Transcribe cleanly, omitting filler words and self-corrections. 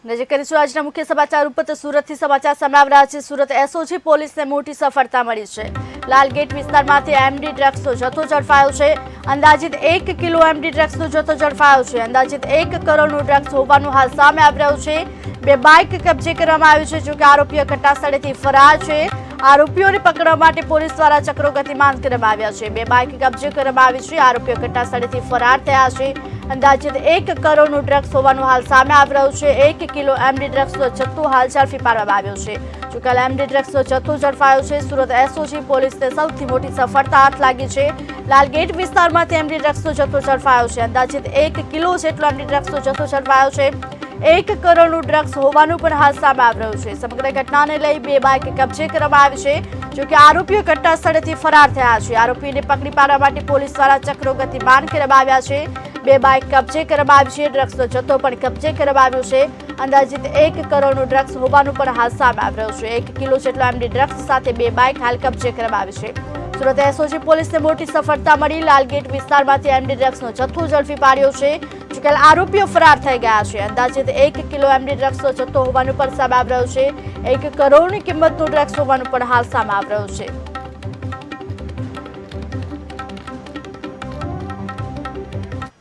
નજર કરીશું આજના મુખ્ય સમાચાર ઉપર। તો સુરતથી સમાચાર સામે આવી રહ્યા છે। સુરત એસઓજી પોલીસને મોટી સફળતા મળી છે। લાલગેટ વિસ્તારમાંથી એમડી ડ્રગ્સનો જથ્થો ઝડપાયો છે। અંદાજિત 1 કિલો એમડી ડ્રગ્સનો જથ્થો ઝડપાયો છે। અંદાજિત 1 કરોડનું ડ્રગ્સ હોવાનું હાલ સામે આવી રહ્યું છે। 2 બાઇક કબજે કરવામાં આવી છે, જો કે આરોપીઓ ઘટનાસ્થળેથી ફરાર છે। આરોપીઓને પકડવા માટે પોલીસ દ્વારા ચક્રો ગતિમાન કરવામાં આવ્યા છે। 2 બાઇક કબજે કરવામાં આવી છે। આરોપીઓ ઘટનાસ્થળેથી ફરાર થયા છે। અંદાજિત 1 કરોડનું ડ્રગ્સ હોવાનું હાલ સામે આવી રહ્યું છે। 1 કિલો એમડી ડ્રગ્સનો જથ્થો હાલ ઝડપી પાડવામાં આવ્યો છે। જોકે એમડી ડ્રગ્સનો જથ્થો ઝડપાયો છે। સુરત એસઓજી પોલીસને સૌથી મોટી સફળતા હાથ લાગી છે। લાલગેટ વિસ્તારમાંથી એમડી ડ્રગ્સનો જથ્થો ઝડપાયો છે। અંદાજિત 1 કિલો જેટલો એમડી ડ્રગ્સનો જથ્થો ઝડપાયો છે। 1 કરોડનું ડ્રગ્સ હોવાનું પણ હાલ સામે આવી રહ્યું છે। સમગ્ર ઘટનાને લઈ 2 બાઇક કબજે કરવામાં આવી છે, જો કે આરોપીઓ ઘટના સ્થળેથી ફરાર થયા છે। આરોપીને પકડી પાડવા માટે પોલીસ દ્વારા ચક્રો ગતિમાન કરવામાં આવ્યા છે। 2 બાઇક કબજે કરવામાં આવી છે। ડ્રગ્સનો જથ્થો પણ કબજે કરવામાં આવ્યો છે। અંદાજિત 1 કરોડનું ડ્રગ્સ હોવાનું પણ હાલ સામે આવી રહ્યું છે। 1 કિલો જેટલો એમડી ડ્રગ્સ સાથે 2 બાઇક હાલ કબજે કરવામાં આવી છે। સુરત એસઓજી પોલીસને મોટી સફળતા મળી। લાલગેટ વિસ્તારમાંથી એમડી ડ્રગ્સનો જથ્થો ઝડપી પાડ્યો છે, જોકે આરોપીઓ ફરાર થઈ ગયા છે। અંદાજિત 1 કિલો એમડી ડ્રગ્સનો જથ્થો હોવાનું પણ સામે આવી રહ્યું છે। 1 કરોડની કિંમતનું ડ્રગ્સ હોવાનું પણ હાલ સામે આવી રહ્યું છે।